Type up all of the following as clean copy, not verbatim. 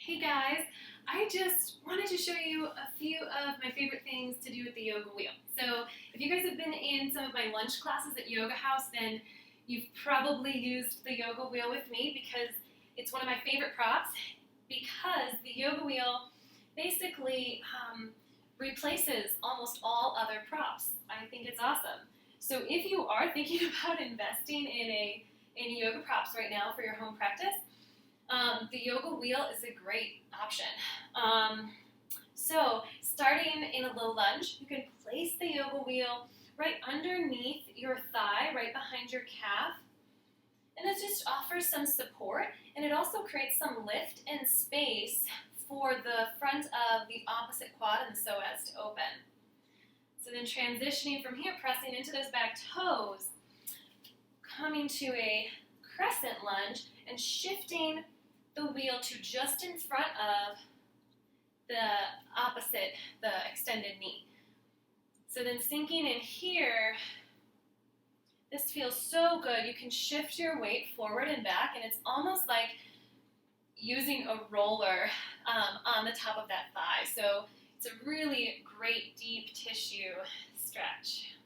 Hey guys, I just wanted to show you a few of my favorite things to do with the yoga wheel. So if you guys have been in some of my lunch classes at Yoga House, then you've probably used the yoga wheel with me because it's one of my favorite props, because the yoga wheel basically replaces almost all other props. I think it's awesome. So if you are thinking about investing in yoga props right now for your home practice, the yoga wheel is a great option. So starting in a low lunge, you can place the yoga wheel right underneath your thigh, right behind your calf. And it just offers some support, and it also creates some lift and space for the front of the opposite quad and the psoas to open. So then transitioning from here, pressing into those back toes, coming to a crescent lunge and shifting the wheel to just in front of the extended knee. So then sinking in here, this feels so good. You can shift your weight forward and back, and it's almost like using a roller on the top of that thigh. So it's a really great deep tissue stretch.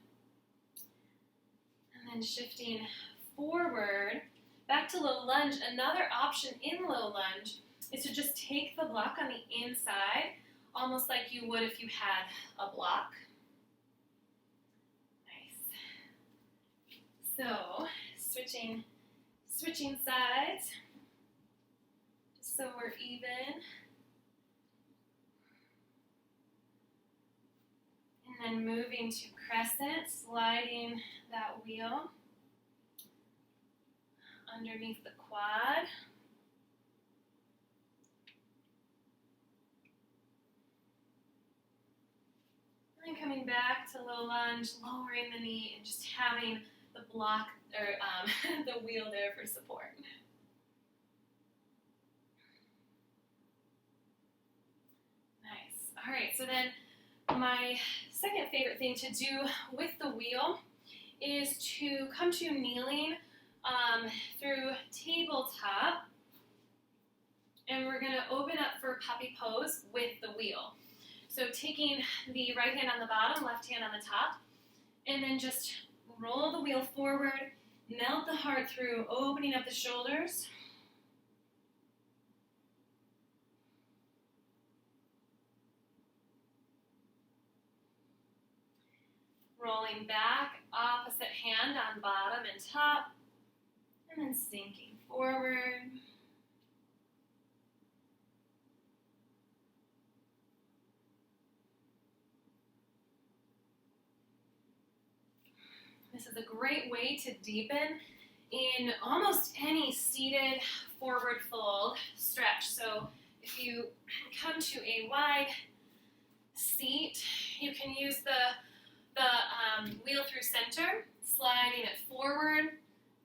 And then shifting forward, back to low lunge. Another option in low lunge is to just take the block on the inside, almost like you would if you had a block. Nice. So switching sides, just so we're even. And then moving to crescent, sliding that wheel underneath the quad. And then coming back to low lunge, lowering the knee, and just having the block or the wheel there for support. Nice. All right, so then my second favorite thing to do with the wheel is to come to kneeling through tabletop, and we're going to open up for puppy pose with the wheel. So taking the right hand on the bottom, left hand on the top, and then just roll the wheel forward, melt the heart through, opening up the shoulders. Rolling back, opposite hand on bottom and top, and then sinking forward. This is a great way to deepen in almost any seated forward fold stretch. So if you come to a wide seat, you can use the wheel through center, sliding it forward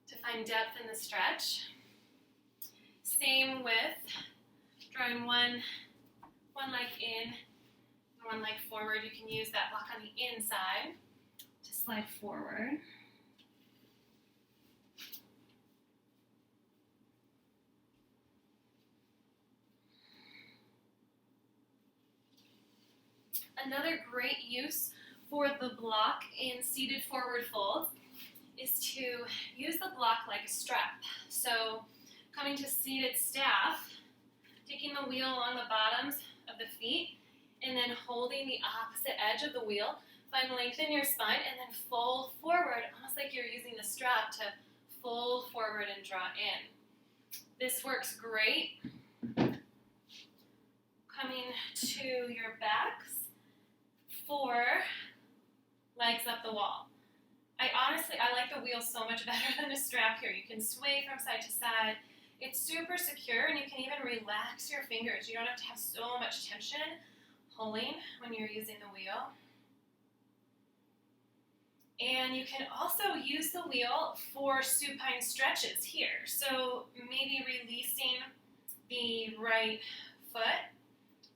to find depth in the stretch. Same with drawing one leg in, one leg forward. You can use that block on the inside to slide forward. Another great use for the block in seated forward folds is to use the block like a strap. So coming to seated staff, taking the wheel along the bottoms of the feet, and then holding the opposite edge of the wheel. Find length in your spine, and then fold forward, almost like you're using the strap to fold forward and draw in. This works great. Coming to your backs for legs up the wall. I like the wheel so much better than a strap here. You can sway from side to side. It's super secure, and you can even relax your fingers. You don't have to have so much tension pulling when you're using the wheel. And you can also use the wheel for supine stretches here. So maybe releasing the right foot,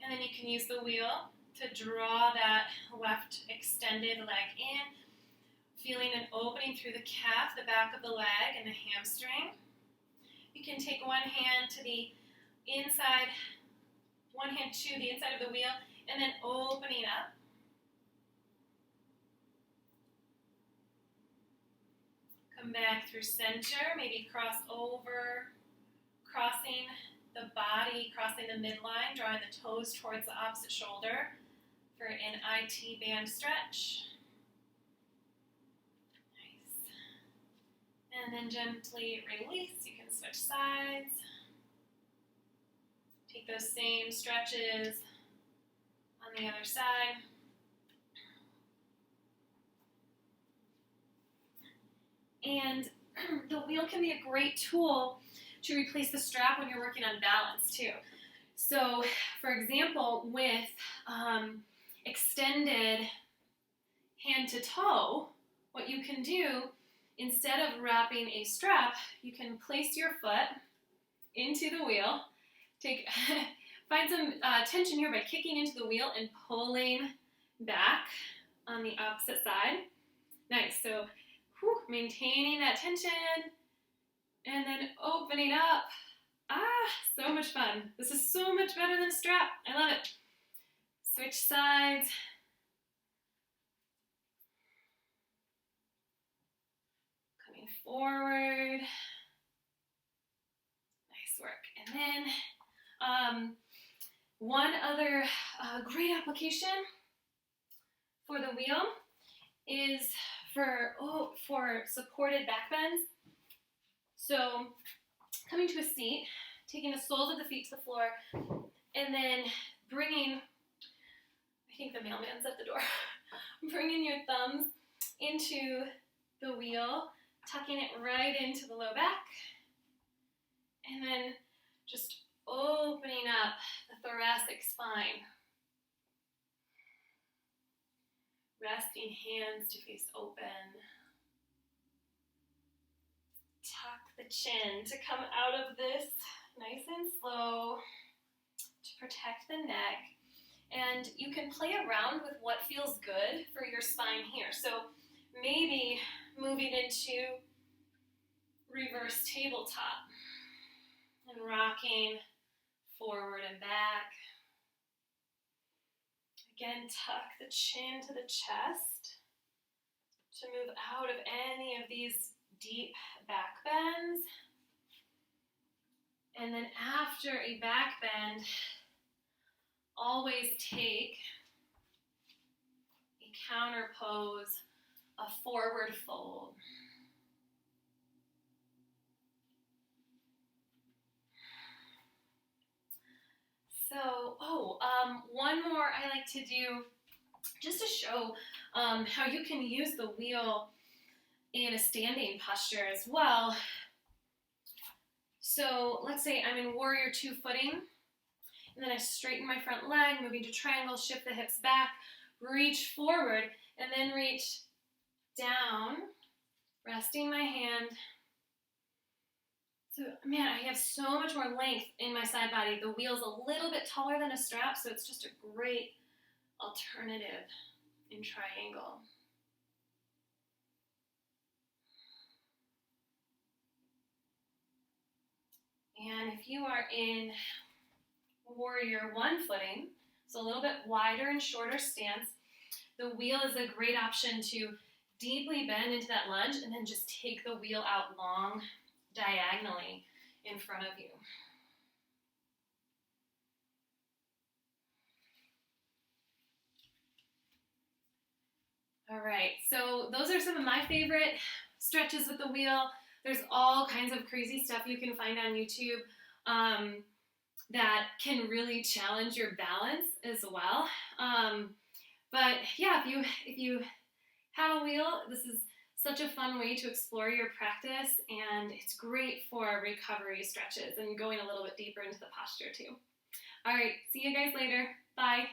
and then you can use the wheel to draw that left extended leg in, feeling an opening through the calf, the back of the leg, and the hamstring. You can take one hand to the inside one hand to the inside of the wheel, and then opening up. Come back through center, maybe cross over, crossing the body, crossing the midline, drawing the toes towards the opposite shoulder for an IT band stretch. Nice. And then gently release. You can switch sides. Take those same stretches on the other side. And the wheel can be a great tool to replace the strap when you're working on balance too. So, for example, with extended hand to toe, what you can do, instead of wrapping a strap, you can place your foot into the wheel, find some tension here by kicking into the wheel and pulling back on the opposite side. Nice, so maintaining that tension and then opening up. So much fun. This is so much better than a strap. I love it. Switch sides. Coming forward. Nice work. And then one other great application for the wheel is for supported back bends. So coming to a seat, taking the soles of the feet to the floor, and then bringing, I think the mailman's at the door, bringing your thumbs into the wheel, tucking it right into the low back, and then just opening up the thoracic spine. Resting hands to face open. Tuck the chin to come out of this nice and slow to protect the neck. And you can play around with what feels good for your spine here. So maybe moving into reverse tabletop and rocking forward and back. Again, tuck the chin to the chest to move out of any of these deep back bends. And then after a back bend, always take a counter pose, a forward fold. So, one more I like to do just to show how you can use the wheel in a standing posture as well. So let's say I'm in Warrior Two footing, and then I straighten my front leg, moving to triangle, shift the hips back, reach forward, and then reach down, resting my hand. So, man, I have so much more length in my side body. The wheel's a little bit taller than a strap, so it's just a great alternative in triangle. And if you are in Warrior One footing, so a little bit wider and shorter stance, the wheel is a great option to deeply bend into that lunge and then just take the wheel out long, diagonally in front of you. All right, so those are some of my favorite stretches with the wheel. There's all kinds of crazy stuff you can find on YouTube that can really challenge your balance as well. But yeah, if you have a wheel, this is such a fun way to explore your practice, and it's great for recovery stretches and going a little bit deeper into the posture too. All right, see you guys later. Bye.